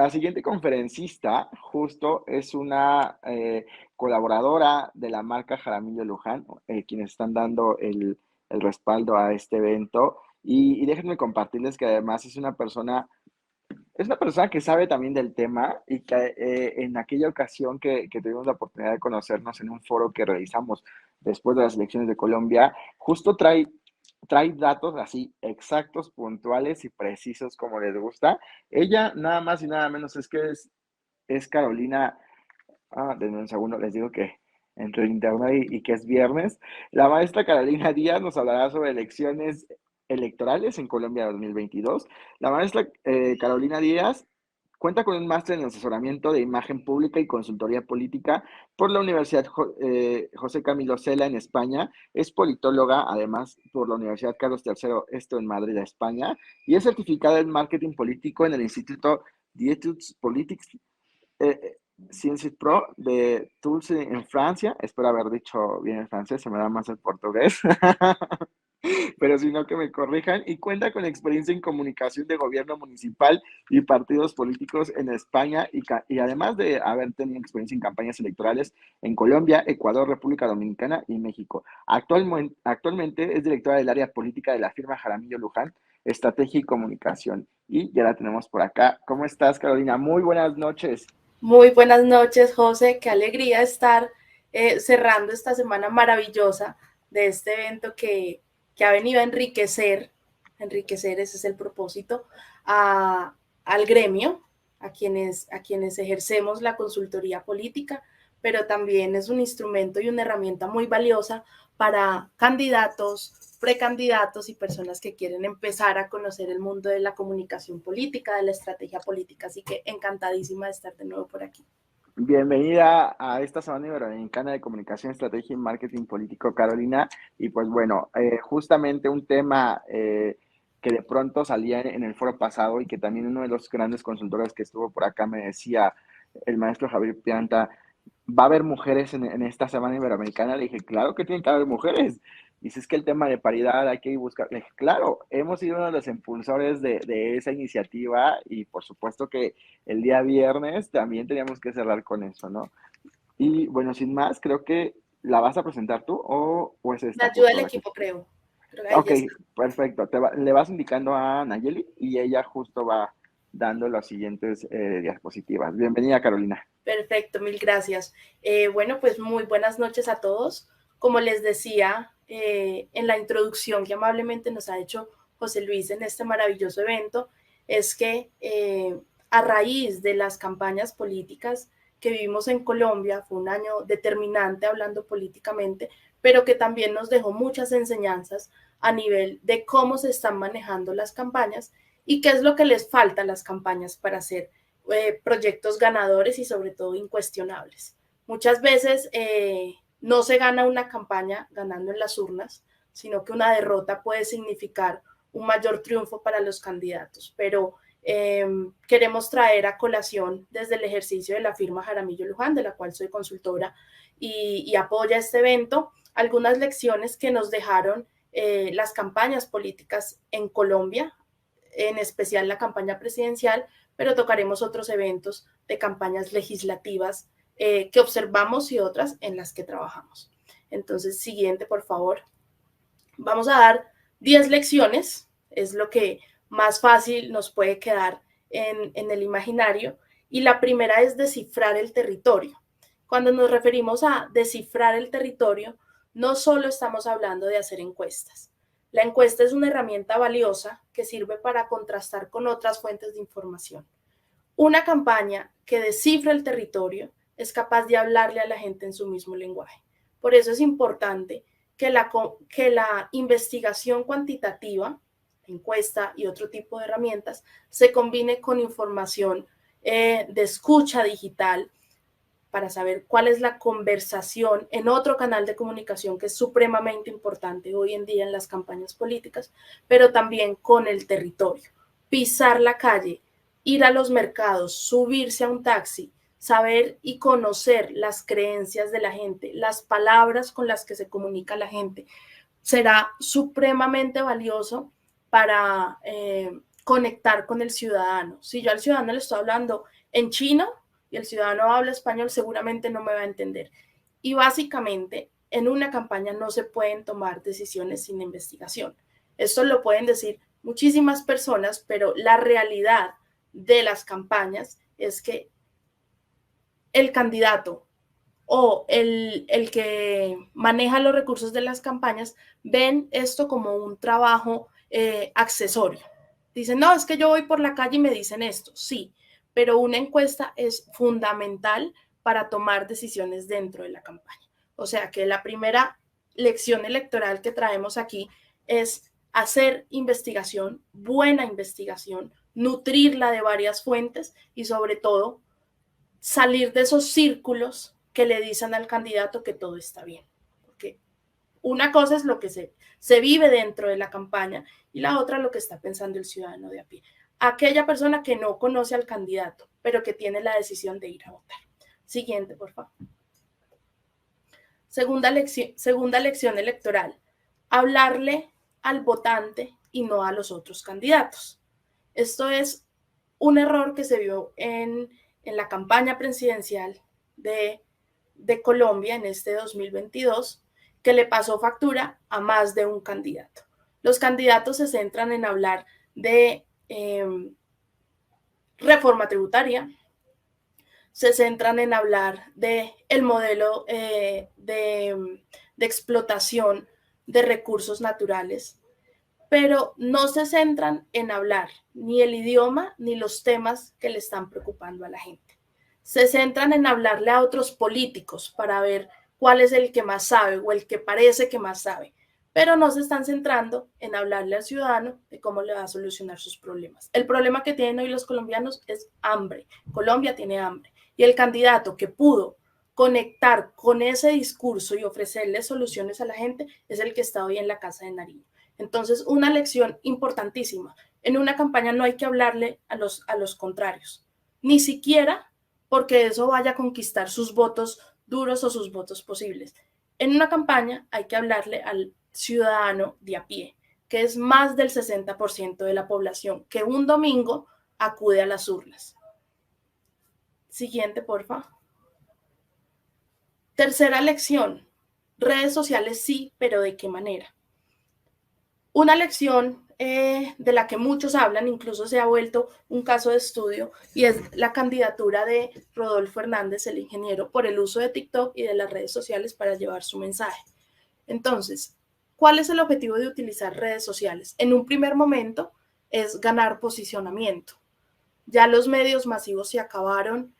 la siguiente conferencista justo es una colaboradora de la marca Jaramillo Luján, quienes están dando el respaldo a este evento. Y déjenme compartirles que además es una persona que sabe también del tema y que en aquella ocasión que tuvimos la oportunidad de conocernos en un foro que realizamos después de las elecciones de Colombia, justo trae datos así exactos, puntuales y precisos como les gusta. Ella nada más y nada menos es Carolina. Denme un segundo, les digo que entre el internet y que es viernes. La maestra Carolina Díaz nos hablará sobre elecciones electorales en Colombia 2022. La maestra Carolina Díaz cuenta con un máster en asesoramiento de imagen pública y consultoría política por la Universidad José Camilo Cela en España. Es politóloga, además, por la Universidad Carlos III, esto en Madrid, España, y es certificada en marketing político en el Instituto d'Etudes Politiques eh, Sciences Pro de Toulouse en Francia. Espero haber dicho bien el francés, se me da más el portugués. Pero si no, que me corrijan. Y cuenta con experiencia en comunicación de gobierno municipal y partidos políticos en España y además de haber tenido experiencia en campañas electorales en Colombia, Ecuador, República Dominicana y México. Actualmente es directora del área política de la firma Jaramillo Luján, Estrategia y Comunicación. Y ya la tenemos por acá. ¿Cómo estás, Carolina? Muy buenas noches. Muy buenas noches, José. Qué alegría estar cerrando esta semana maravillosa de este evento que ha venido a enriquecer, ese es el propósito, al gremio, a quienes ejercemos la consultoría política, pero también es un instrumento y una herramienta muy valiosa para candidatos, precandidatos y personas que quieren empezar a conocer el mundo de la comunicación política, de la estrategia política. Así que encantadísima de estar de nuevo por aquí. Bienvenida a esta Semana Iberoamericana de Comunicación, Estrategia y Marketing Político, Carolina. Y pues bueno, justamente un tema que de pronto salía en el foro pasado y que también uno de los grandes consultores que estuvo por acá me decía, el maestro Javier Pianta, ¿va a haber mujeres en esta Semana Iberoamericana? Le dije, claro que tienen que haber mujeres. Dice, es que el tema de paridad hay que buscar. Le dije, claro, hemos sido uno de los impulsores de esa iniciativa y por supuesto que el día viernes también teníamos que cerrar con eso, ¿no? Y bueno, sin más, creo que la vas a presentar tú o es Me esta ayuda justo el la que... equipo, creo. Creo que ahí Ok, ya está. perfecto. Le vas indicando a Nayeli y ella justo va dando las siguientes diapositivas. Bienvenida, Carolina. Perfecto, mil gracias. Bueno, pues muy buenas noches a todos. Como les decía en la introducción que amablemente nos ha hecho José Luis en este maravilloso evento, es que a raíz de las campañas políticas que vivimos en Colombia, fue un año determinante hablando políticamente, pero que también nos dejó muchas enseñanzas a nivel de cómo se están manejando las campañas y qué es lo que les falta a las campañas para hacer proyectos ganadores y sobre todo incuestionables. Muchas veces no se gana una campaña ganando en las urnas, sino que una derrota puede significar un mayor triunfo para los candidatos. Pero queremos traer a colación desde el ejercicio de la firma Jaramillo Luján, de la cual soy consultora y apoya este evento, algunas lecciones que nos dejaron las campañas políticas en Colombia, en especial la campaña presidencial, pero tocaremos otros eventos de campañas legislativas que observamos y otras en las que trabajamos. Entonces, siguiente, por favor. Vamos a dar 10 lecciones, es lo que más fácil nos puede quedar en el imaginario. Y la primera es descifrar el territorio. Cuando nos referimos a descifrar el territorio, no solo estamos hablando de hacer encuestas. La encuesta es una herramienta valiosa que sirve para contrastar con otras fuentes de información. Una campaña que descifra el territorio es capaz de hablarle a la gente en su mismo lenguaje. Por eso es importante que la investigación cuantitativa, encuesta y otro tipo de herramientas, se combine con información de escucha digital para saber cuál es la conversación en otro canal de comunicación que es supremamente importante hoy en día en las campañas políticas, pero también con el territorio. Pisar la calle, ir a los mercados, subirse a un taxi, saber y conocer las creencias de la gente, las palabras con las que se comunica la gente, será supremamente valioso para conectar con el ciudadano. Si yo al ciudadano le estoy hablando en chino y el ciudadano habla español, seguramente no me va a entender. Y básicamente, en una campaña no se pueden tomar decisiones sin investigación. Esto lo pueden decir muchísimas personas, pero la realidad de las campañas es que el candidato o el que maneja los recursos de las campañas ven esto como un trabajo accesorio. Dicen, no, es que yo voy por la calle y me dicen esto. Sí, pero una encuesta es fundamental para tomar decisiones dentro de la campaña. O sea que la primera lección electoral que traemos aquí es hacer investigación, buena investigación, nutrirla de varias fuentes y sobre todo salir de esos círculos que le dicen al candidato que todo está bien. Porque una cosa es lo que se vive dentro de la campaña y la otra lo que está pensando el ciudadano de a pie. Aquella persona que no conoce al candidato, pero que tiene la decisión de ir a votar. Siguiente, por favor. Segunda lección electoral. Hablarle al votante y no a los otros candidatos. Esto es un error que se vio en la campaña presidencial de Colombia en este 2022, que le pasó factura a más de un candidato. Los candidatos se centran en hablar de reforma tributaria, se centran en hablar de el modelo de explotación de recursos naturales, pero no se centran en hablar ni el idioma ni los temas que le están preocupando a la gente. Se centran en hablarle a otros políticos para ver cuál es el que más sabe o el que parece que más sabe, pero no se están centrando en hablarle al ciudadano de cómo le va a solucionar sus problemas. El problema que tienen hoy los colombianos es hambre. Colombia tiene hambre y el candidato que pudo conectar con ese discurso y ofrecerle soluciones a la gente es el que está hoy en la Casa de Nariño. Entonces, una lección importantísima. En una campaña no hay que hablarle a los contrarios, ni siquiera porque eso vaya a conquistar sus votos duros o sus votos posibles. En una campaña hay que hablarle al ciudadano de a pie, que es más del 60% de la población, que un domingo acude a las urnas. Siguiente, porfa. Tercera lección. Redes sociales sí, pero ¿de qué manera? Una lección de la que muchos hablan, incluso se ha vuelto un caso de estudio, y es la candidatura de Rodolfo Hernández, el ingeniero, por el uso de TikTok y de las redes sociales para llevar su mensaje. Entonces, ¿cuál es el objetivo de utilizar redes sociales? En un primer momento es ganar posicionamiento. Ya los medios masivos se acabaron,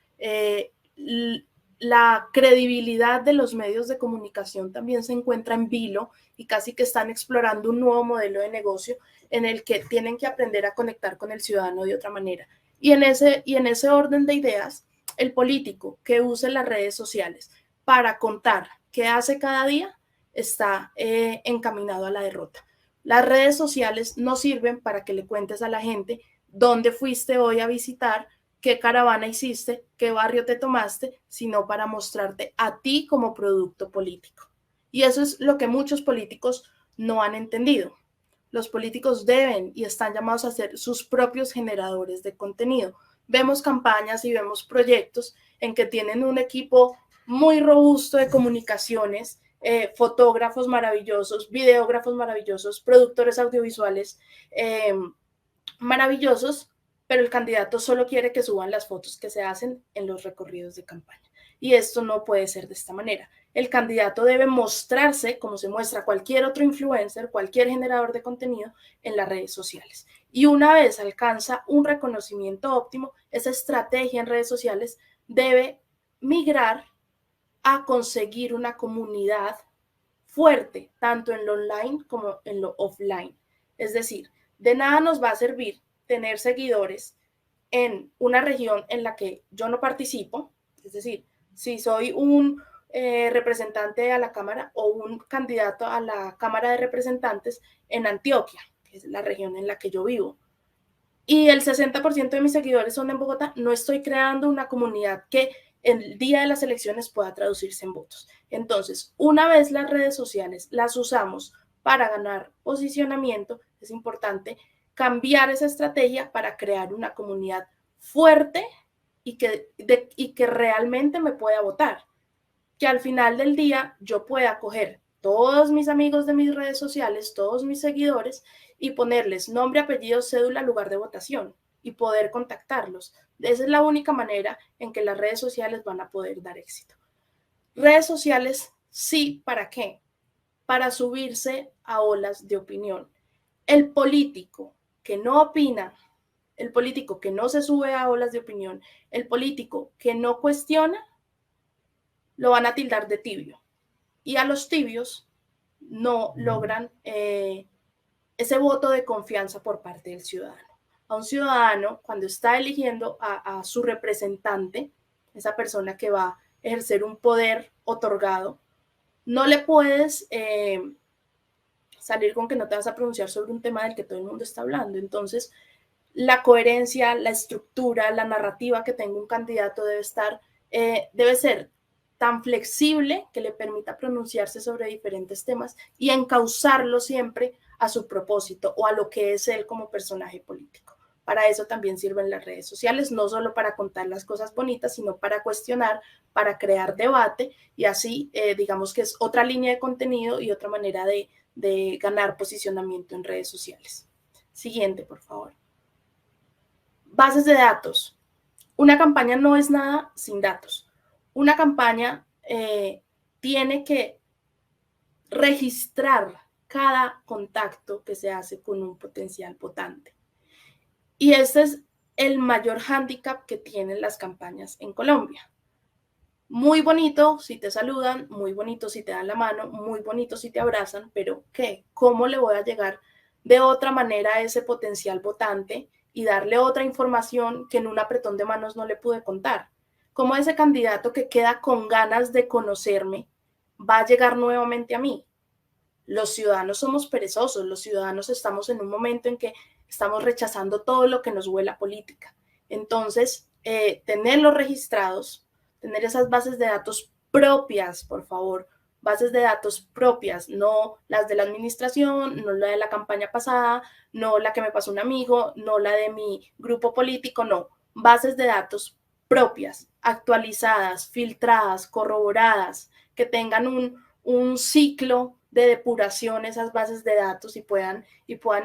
la credibilidad de los medios de comunicación también se encuentra en vilo y casi que están explorando un nuevo modelo de negocio en el que tienen que aprender a conectar con el ciudadano de otra manera. Y en ese orden de ideas, el político que use las redes sociales para contar qué hace cada día está encaminado a la derrota. Las redes sociales no sirven para que le cuentes a la gente dónde fuiste hoy a visitar, qué caravana hiciste, qué barrio te tomaste, sino para mostrarte a ti como producto político. Y eso es lo que muchos políticos no han entendido. Los políticos deben y están llamados a ser sus propios generadores de contenido. Vemos campañas y vemos proyectos en que tienen un equipo muy robusto de comunicaciones, fotógrafos maravillosos, videógrafos maravillosos, productores audiovisuales maravillosos, pero el candidato solo quiere que suban las fotos que se hacen en los recorridos de campaña. Y esto no puede ser de esta manera. El candidato debe mostrarse como se muestra cualquier otro influencer, cualquier generador de contenido en las redes sociales. Y una vez alcanza un reconocimiento óptimo, esa estrategia en redes sociales debe migrar a conseguir una comunidad fuerte, tanto en lo online como en lo offline. Es decir, de nada nos va a servir tener seguidores en una región en la que yo no participo, es decir, si soy un representante a la Cámara o un candidato a la Cámara de Representantes en Antioquia, que es la región en la que yo vivo, y el 60% de mis seguidores son en Bogotá, no estoy creando una comunidad que el día de las elecciones pueda traducirse en votos. Entonces, una vez las redes sociales las usamos para ganar posicionamiento, es importante cambiar esa estrategia para crear una comunidad fuerte y que realmente me pueda votar. Que al final del día yo pueda coger todos mis amigos de mis redes sociales, todos mis seguidores, y ponerles nombre, apellido, cédula, lugar de votación y poder contactarlos. Esa es la única manera en que las redes sociales van a poder dar éxito. Redes sociales, sí, ¿para qué? Para subirse a olas de opinión. El político que no opina, el político que no se sube a olas de opinión, el político que no cuestiona, lo van a tildar de tibio. Y a los tibios no logran ese voto de confianza por parte del ciudadano. A un ciudadano, cuando está eligiendo a su representante, esa persona que va a ejercer un poder otorgado, no le puedes salir con que no te vas a pronunciar sobre un tema del que todo el mundo está hablando. Entonces, la coherencia, la estructura, la narrativa que tenga un candidato debe ser tan flexible que le permita pronunciarse sobre diferentes temas y encauzarlo siempre a su propósito o a lo que es él como personaje político. Para eso también sirven las redes sociales, no solo para contar las cosas bonitas, sino para cuestionar, para crear debate y así digamos que es otra línea de contenido y otra manera de ganar posicionamiento en redes sociales. Siguiente, por favor. Bases de datos. Una campaña no es nada sin datos. Una campaña tiene que registrar cada contacto que se hace con un potencial votante. Y este es el mayor hándicap que tienen las campañas en Colombia. Muy bonito si te saludan, muy bonito si te dan la mano, muy bonito si te abrazan, pero ¿qué? ¿Cómo le voy a llegar de otra manera a ese potencial votante y darle otra información que en un apretón de manos no le pude contar? ¿Cómo ese candidato que queda con ganas de conocerme va a llegar nuevamente a mí? Los ciudadanos somos perezosos, los ciudadanos estamos en un momento en que estamos rechazando todo lo que nos huele a política. Entonces, tenerlos registrados, tener esas bases de datos propias, por favor, bases de datos propias, no las de la administración, no la de la campaña pasada, no la que me pasó un amigo, no la de mi grupo político, no, bases de datos propias, actualizadas, filtradas, corroboradas, que tengan un ciclo de depuración esas bases de datos y puedan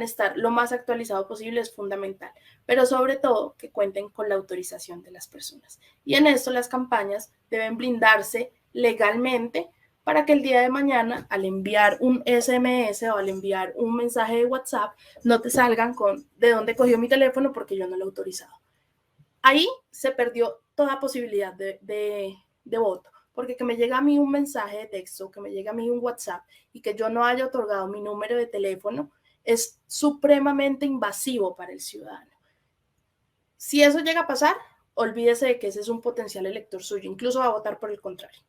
estar lo más actualizado posible es fundamental, pero sobre todo que cuenten con la autorización de las personas. Y en esto las campañas deben blindarse legalmente para que el día de mañana al enviar un SMS o al enviar un mensaje de WhatsApp no te salgan con de dónde cogió mi teléfono porque yo no lo he autorizado. Ahí se perdió toda posibilidad de voto. Porque que me llegue a mí un mensaje de texto, que me llegue a mí un WhatsApp y que yo no haya otorgado mi número de teléfono es supremamente invasivo para el ciudadano. Si eso llega a pasar, olvídese de que ese es un potencial elector suyo, incluso va a votar por el contrario.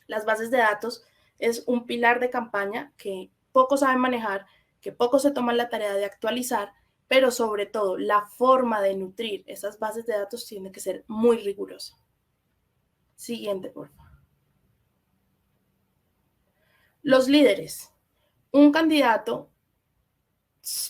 Las bases de datos es un pilar de campaña que pocos saben manejar, que pocos se toman la tarea de actualizar, pero sobre todo la forma de nutrir esas bases de datos tiene que ser muy rigurosa. Siguiente, por favor. Los líderes. Un candidato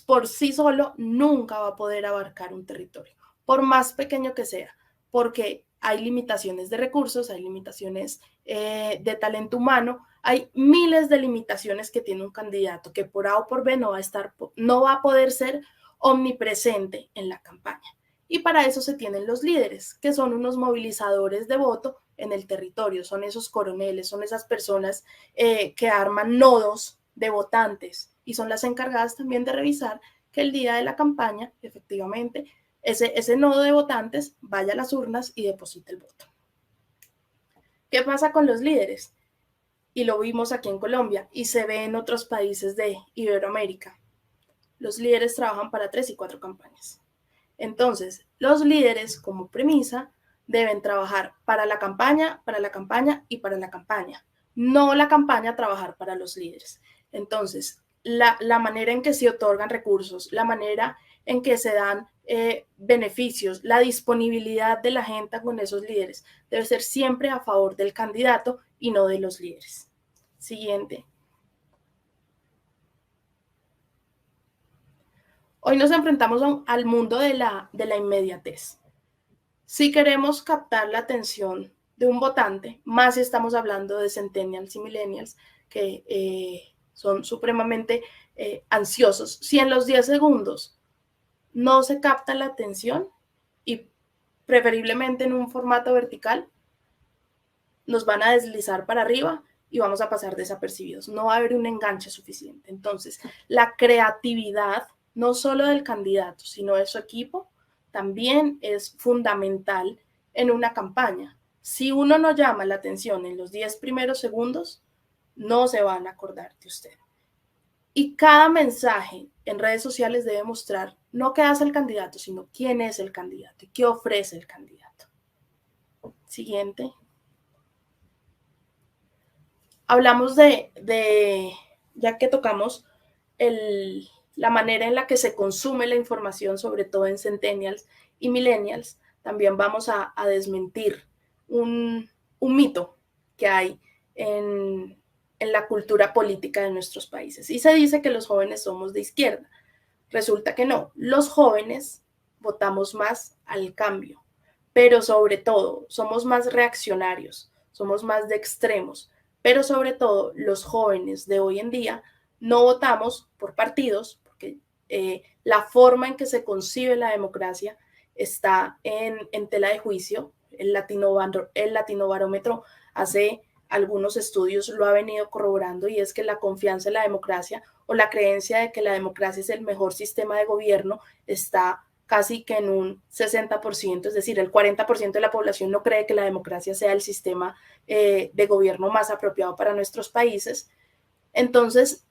por sí solo nunca va a poder abarcar un territorio, por más pequeño que sea, porque hay limitaciones de recursos, hay limitaciones de talento humano, hay miles de limitaciones que tiene un candidato que por A o por B no va a poder ser omnipresente en la campaña. Y para eso se tienen los líderes, que son unos movilizadores de voto en el territorio, son esos coroneles, son esas personas que arman nodos de votantes y son las encargadas también de revisar que el día de la campaña, efectivamente, ese nodo de votantes vaya a las urnas y deposite el voto. ¿Qué pasa con los líderes? Y lo vimos aquí en Colombia y se ve en otros países de Iberoamérica. Los líderes trabajan para 3 y 4 campañas. Entonces, los líderes, como premisa, deben trabajar para la campaña y para la campaña. No la campaña trabajar para los líderes. Entonces, la manera en que se otorgan recursos, la manera en que se dan beneficios, la disponibilidad de la gente con esos líderes debe ser siempre a favor del candidato y no de los líderes. Siguiente. Hoy nos enfrentamos al mundo de la inmediatez. Si queremos captar la atención de un votante, más si estamos hablando de centennials y millennials, que son supremamente ansiosos, si en los 10 segundos no se capta la atención y preferiblemente en un formato vertical, nos van a deslizar para arriba y vamos a pasar desapercibidos. No va a haber un enganche suficiente. Entonces, la creatividad, no solo del candidato, sino de su equipo, también es fundamental en una campaña. Si uno no llama la atención en los 10 primeros segundos, no se van a acordar de usted. Y cada mensaje en redes sociales debe mostrar no qué hace el candidato, sino quién es el candidato y qué ofrece el candidato. Siguiente. Hablamos ya que tocamos la manera en la que se consume la información, sobre todo en centennials y millennials, también vamos a desmentir un mito que hay en la cultura política de nuestros países. Y se dice que los jóvenes somos de izquierda. Resulta que no. Los jóvenes votamos más al cambio, pero sobre todo somos más reaccionarios, somos más de extremos, pero sobre todo los jóvenes de hoy en día no votamos por partidos, porque la forma en que se concibe la democracia está en tela de juicio. El Latinobarómetro hace algunos estudios lo ha venido corroborando, y es que la confianza en la democracia o la creencia de que la democracia es el mejor sistema de gobierno está casi que en un 60%, es decir, el 40% de la población no cree que la democracia sea el sistema de gobierno más apropiado para nuestros países. Entonces,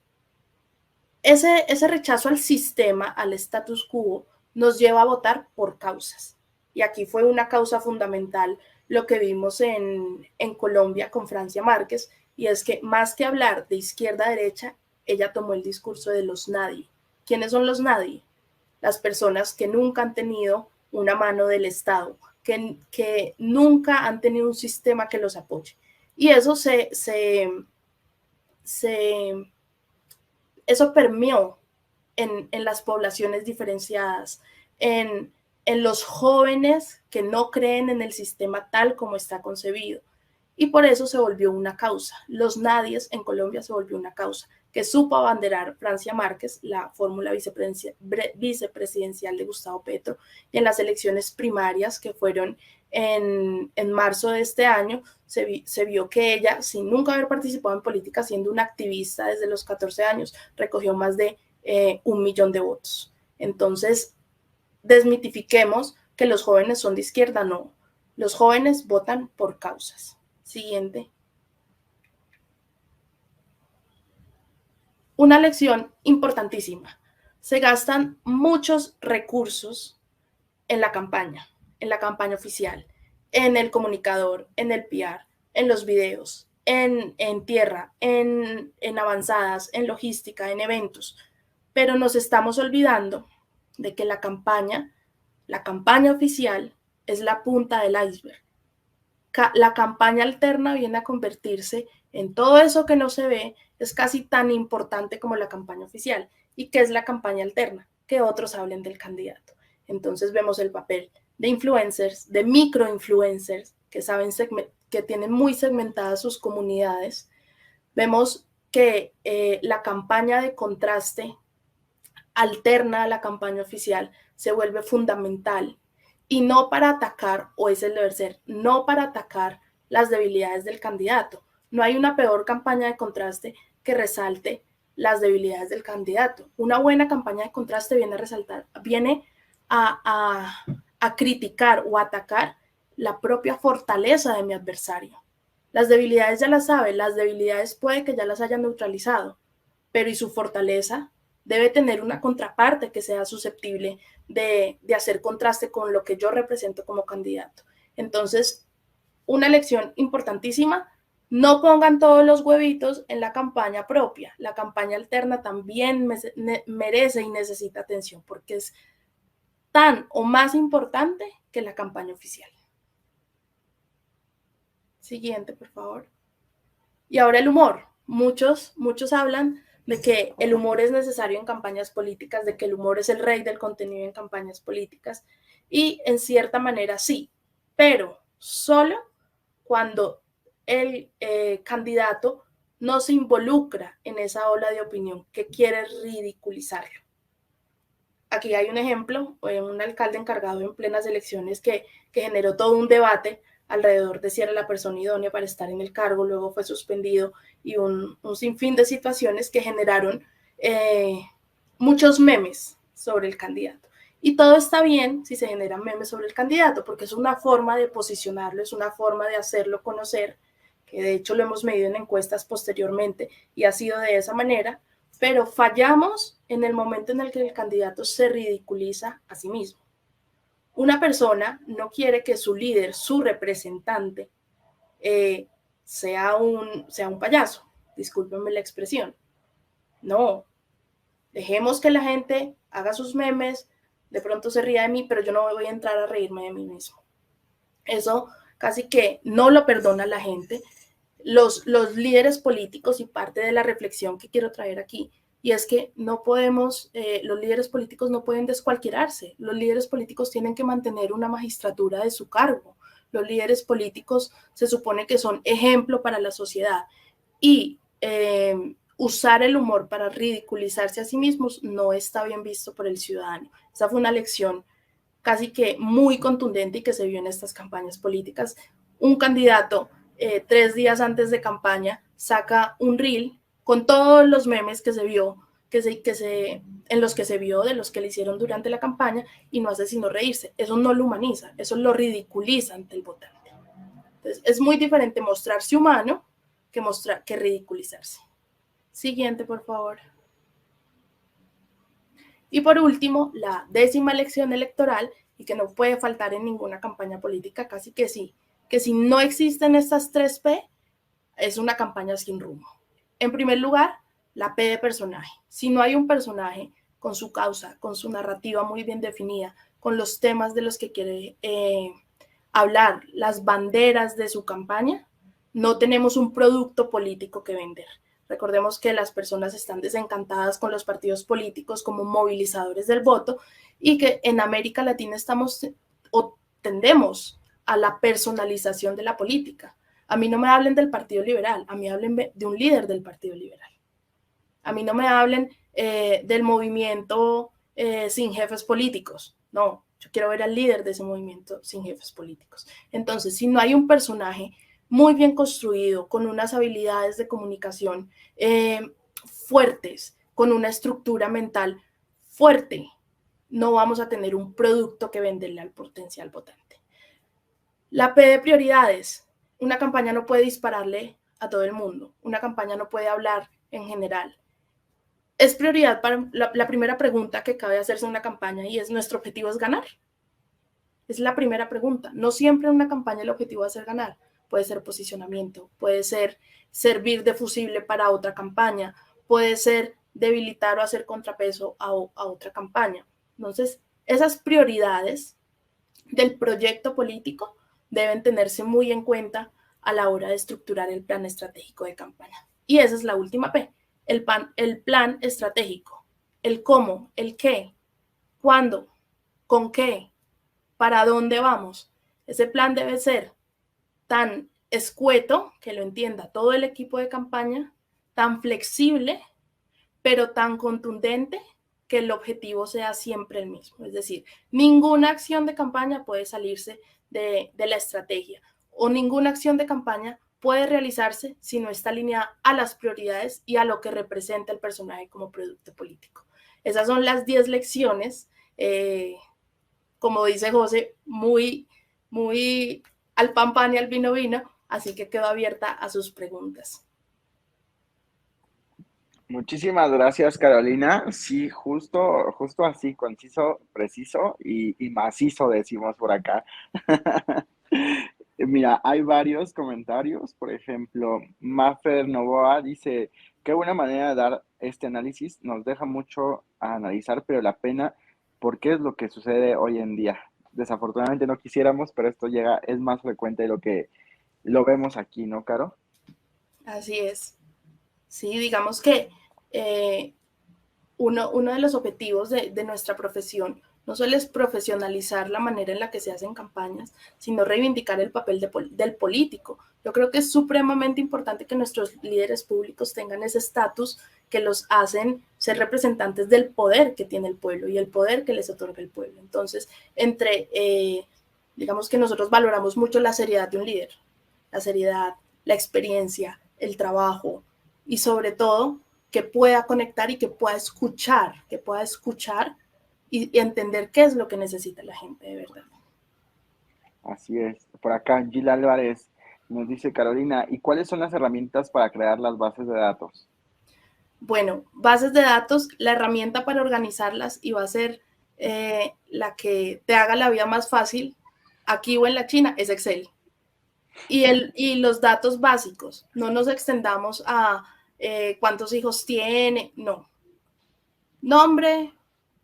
ese rechazo al sistema, al status quo, nos lleva a votar por causas. Y aquí fue una causa fundamental lo que vimos en Colombia con Francia Márquez, y es que más que hablar de izquierda a derecha, ella tomó el discurso de los nadie. ¿Quiénes son los nadie? Las personas que nunca han tenido una mano del Estado, que nunca han tenido un sistema que los apoye. Y eso eso permeó en las poblaciones diferenciadas, en los jóvenes que no creen en el sistema tal como está concebido. Y por eso se volvió una causa. Los nadies en Colombia se volvió una causa que supo abanderar Francia Márquez, la fórmula vicepresidencial de Gustavo Petro, y en las elecciones primarias que fueron en marzo de este año, se vio que ella, sin nunca haber participado en política, siendo una activista desde los 14 años, recogió más de 1 millón de votos. Entonces, desmitifiquemos que los jóvenes son de izquierda, no. Los jóvenes votan por causas. Siguiente. Una lección importantísima. Se gastan muchos recursos en la campaña oficial, en el comunicador, en el PR, en los videos, en tierra, en avanzadas, en logística, en eventos. Pero nos estamos olvidando de que la campaña oficial es la punta del iceberg. La campaña alterna viene a convertirse en todo eso que no se ve, es casi tan importante como la campaña oficial. ¿Y qué es la campaña alterna? Que otros hablen del candidato. Entonces vemos el papel de influencers, de microinfluencers, que saben que tienen muy segmentadas sus comunidades. Vemos que la campaña de contraste alterna a la campaña oficial se vuelve fundamental, y no para atacar, o es el deber ser, no para atacar las debilidades del candidato. No hay una peor campaña de contraste que resalte las debilidades del candidato. Una buena campaña de contraste viene a criticar o atacar la propia fortaleza de mi adversario. Las debilidades ya las sabe, las debilidades puede que ya las haya neutralizado, pero ¿y su fortaleza? Debe tener una contraparte que sea susceptible de hacer contraste con lo que yo represento como candidato. Entonces, una lección importantísima: no pongan todos los huevitos en la campaña propia. La campaña alterna también merece y necesita atención, porque es tan o más importante que la campaña oficial. Siguiente, por favor. Y ahora el humor. Muchos hablan de que el humor es necesario en campañas políticas, de que el humor es el rey del contenido en campañas políticas, y en cierta manera sí, pero solo cuando el candidato no se involucra en esa ola de opinión que quiere ridiculizarlo. Aquí hay un ejemplo, un alcalde encargado en plenas elecciones que generó todo un debate alrededor de si era la persona idónea para estar en el cargo, luego fue suspendido, y un sinfín de situaciones que generaron muchos memes sobre el candidato. Y todo está bien si se generan memes sobre el candidato, porque es una forma de posicionarlo, es una forma de hacerlo conocer, que de hecho lo hemos medido en encuestas posteriormente y ha sido de esa manera, pero fallamos en el momento en el que el candidato se ridiculiza a sí mismo. Una persona no quiere que su líder, su representante, sea un payaso, discúlpenme la expresión. No, dejemos que la gente haga sus memes, de pronto se ría de mí, pero yo no voy a entrar a reírme de mí mismo. Eso casi que no lo perdona la gente. Los líderes políticos, y parte de la reflexión que quiero traer aquí, y es que no podemos, los líderes políticos no pueden descualquierarse, los líderes políticos tienen que mantener una magistratura de su cargo, los líderes políticos se supone que son ejemplo para la sociedad, y usar el humor para ridiculizarse a sí mismos no está bien visto por el ciudadano. Esa fue una lección casi que muy contundente y que se vio en estas campañas políticas. Un candidato 3 días antes de campaña saca un reel con todos los memes que se vio, en los que se vio, de los que le hicieron durante la campaña, y no hace sino reírse. Eso no lo humaniza, eso lo ridiculiza ante el votante. Entonces, es muy diferente mostrarse humano que ridiculizarse. Siguiente, por favor. Y por último, la 10ª elección electoral, y que no puede faltar en ninguna campaña política, casi que sí, que si no existen estas 3 P, es una campaña sin rumbo. En primer lugar, la P de personaje. Si no hay un personaje con su causa, con su narrativa muy bien definida, con los temas de los que quiere hablar, las banderas de su campaña, no tenemos un producto político que vender. Recordemos que las personas están desencantadas con los partidos políticos como movilizadores del voto, y que en América Latina estamos o tendemos a la personalización de la política. A mí no me hablen del Partido Liberal, a mí hablen de un líder del Partido Liberal. A mí no me hablen del movimiento sin jefes políticos. No, yo quiero ver al líder de ese movimiento sin jefes políticos. Entonces, si no hay un personaje muy bien construido, con unas habilidades de comunicación fuertes, con una estructura mental fuerte, no vamos a tener un producto que venderle al potencial votante. La P de prioridades. Una campaña no puede dispararle a todo el mundo. Una campaña no puede hablar en general. Es prioridad para la primera pregunta que cabe hacerse en una campaña, y es: ¿nuestro objetivo es ganar? Es la primera pregunta. No siempre en una campaña el objetivo va a ser ganar. Puede ser posicionamiento, puede ser servir de fusible para otra campaña, puede ser debilitar o hacer contrapeso a otra campaña. Entonces, esas prioridades del proyecto político deben tenerse muy en cuenta a la hora de estructurar el plan estratégico de campaña. Y esa es la última P, el plan estratégico, el cómo, el qué, cuándo, con qué, para dónde vamos. Ese plan debe ser tan escueto que lo entienda todo el equipo de campaña, tan flexible, pero tan contundente que el objetivo sea siempre el mismo. Es decir, ninguna acción de campaña puede salirse de la estrategia, o ninguna acción de campaña puede realizarse si no está alineada a las prioridades y a lo que representa el personaje como producto político. Esas son las 10 lecciones, como dice José, muy, muy al pan pan y al vino vino, así que quedo abierta a sus preguntas. Muchísimas gracias, Carolina. Sí, justo así, conciso, preciso y macizo, decimos por acá. Mira, hay varios comentarios. Por ejemplo, Mafer Novoa dice: qué buena manera de dar este análisis. Nos deja mucho a analizar, pero la pena, porque es lo que sucede hoy en día. Desafortunadamente no quisiéramos, pero esto llega, es más frecuente de lo que lo vemos aquí, ¿no, Caro? Así es. Sí, digamos que uno de los objetivos de nuestra profesión no solo es profesionalizar la manera en la que se hacen campañas, sino reivindicar el papel del político. Yo creo que es supremamente importante que nuestros líderes públicos tengan ese estatus que los hacen ser representantes del poder que tiene el pueblo y el poder que les otorga el pueblo. Entonces, digamos que nosotros valoramos mucho la seriedad de un líder, la seriedad, la experiencia, el trabajo y sobre todo que pueda conectar y que pueda escuchar y entender qué es lo que necesita la gente de verdad. Así es. Por acá, Gil Álvarez nos dice, Carolina, ¿y cuáles son las herramientas para crear las bases de datos? Bueno, bases de datos, la herramienta para organizarlas y va a ser la que te haga la vida más fácil aquí o en la China es Excel. Y los datos básicos, no nos extendamos a cuántos hijos tiene, no. Nombre,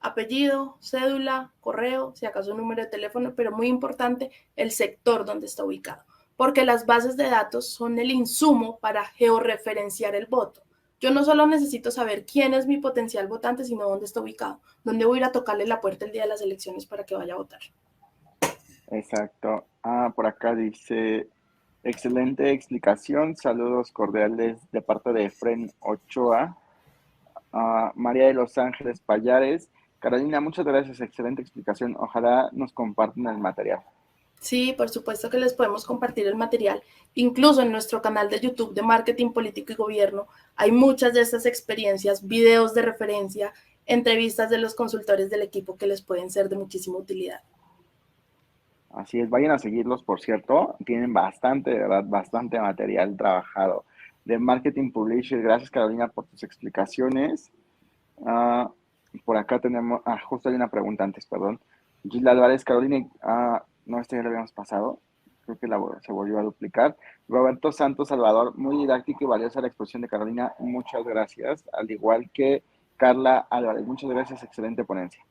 apellido, cédula, correo, si acaso un número de teléfono, pero muy importante el sector donde está ubicado, porque las bases de datos son el insumo para georreferenciar el voto. Yo no solo necesito saber quién es mi potencial votante, sino dónde está ubicado, dónde voy a ir a tocarle la puerta el día de las elecciones para que vaya a votar. Exacto. Por acá dice, excelente explicación, saludos cordiales de parte de Efren Ochoa. María de Los Ángeles Payares. Carolina, muchas gracias, excelente explicación. Ojalá nos compartan el material. Sí, por supuesto que les podemos compartir el material. Incluso en nuestro canal de YouTube de Marketing Político y Gobierno hay muchas de estas experiencias, videos de referencia, entrevistas de los consultores del equipo que les pueden ser de muchísima utilidad. Así es, vayan a seguirlos, por cierto. Tienen bastante, de verdad, bastante material trabajado de Marketing Publisher. Gracias, Carolina, por tus explicaciones. Por acá tenemos, justo hay una pregunta antes, perdón. Gil Álvarez, Carolina, no, este ya lo habíamos pasado. Creo que se volvió a duplicar. Roberto Santos Salvador, muy didáctica y valiosa la exposición de Carolina. Muchas gracias. Al igual que Carla Álvarez, muchas gracias. Excelente ponencia.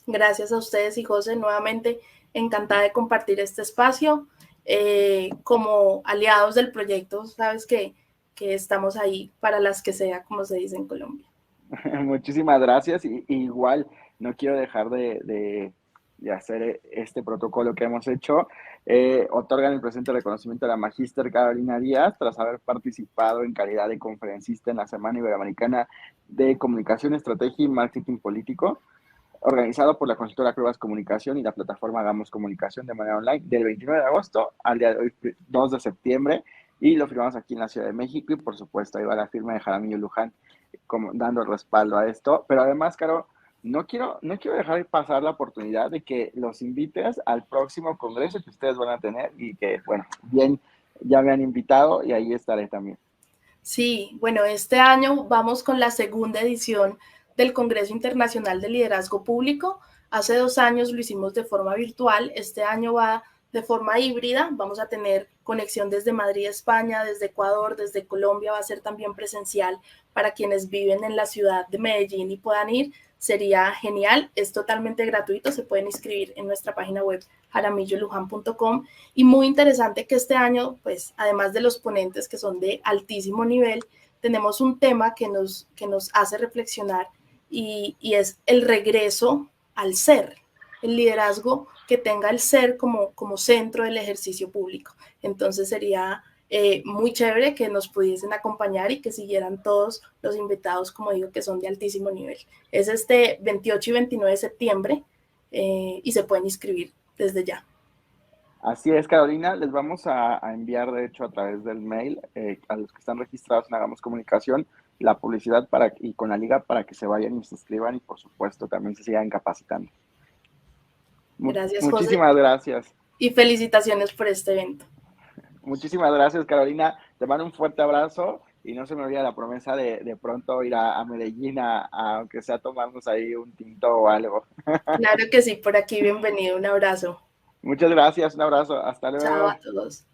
Gracias a ustedes y José, nuevamente encantada de compartir este espacio. Como aliados del proyecto, sabes que estamos ahí para las que sea, como se dice en Colombia. Muchísimas gracias. Y igual, no quiero dejar de hacer este protocolo que hemos hecho. Otorgan el presente reconocimiento a la Magíster Carolina Díaz tras haber participado en calidad de conferencista en la Semana Iberoamericana de Comunicación, Estrategia y Marketing Político, organizado por la consultora Cuevas Comunicación y la plataforma Hagamos Comunicación de manera online del 29 de agosto al día de hoy, 2 de septiembre, y lo firmamos aquí en la Ciudad de México y por supuesto ahí va la firma de Jaramillo Luján como dando respaldo a esto, pero además, Caro, no quiero dejar pasar la oportunidad de que los invites al próximo congreso que ustedes van a tener y que, bueno, bien, ya me han invitado y ahí estaré también. Sí, bueno, este año vamos con la segunda edición del Congreso Internacional de Liderazgo Público. Hace 2 años lo hicimos de forma virtual, este año va de forma híbrida, vamos a tener conexión desde Madrid, España, desde Ecuador, desde Colombia, va a ser también presencial para quienes viven en la ciudad de Medellín y puedan ir, sería genial, es totalmente gratuito, se pueden inscribir en nuestra página web jaramillolujan.com y muy interesante que este año, pues además de los ponentes que son de altísimo nivel, tenemos un tema que nos hace reflexionar y es el regreso al ser, el liderazgo que tenga el ser como centro del ejercicio público. Entonces sería muy chévere que nos pudiesen acompañar y que siguieran todos los invitados, como digo, que son de altísimo nivel. Es este 28 y 29 de septiembre y se pueden inscribir desde ya. Así es, Carolina, les vamos a enviar, de hecho, a través del mail a los que están registrados en Hagamos Comunicación la publicidad y con la liga para que se vayan y se inscriban y, por supuesto, también se sigan capacitando. Gracias, José. Muchísimas gracias. Y felicitaciones por este evento. Muchísimas gracias, Carolina. Te mando un fuerte abrazo y no se me olvida la promesa de pronto ir a Medellín, aunque sea tomarnos ahí un tinto o algo. Claro que sí, por aquí bienvenido, un abrazo. Muchas gracias, un abrazo, hasta Chao a luego. todos.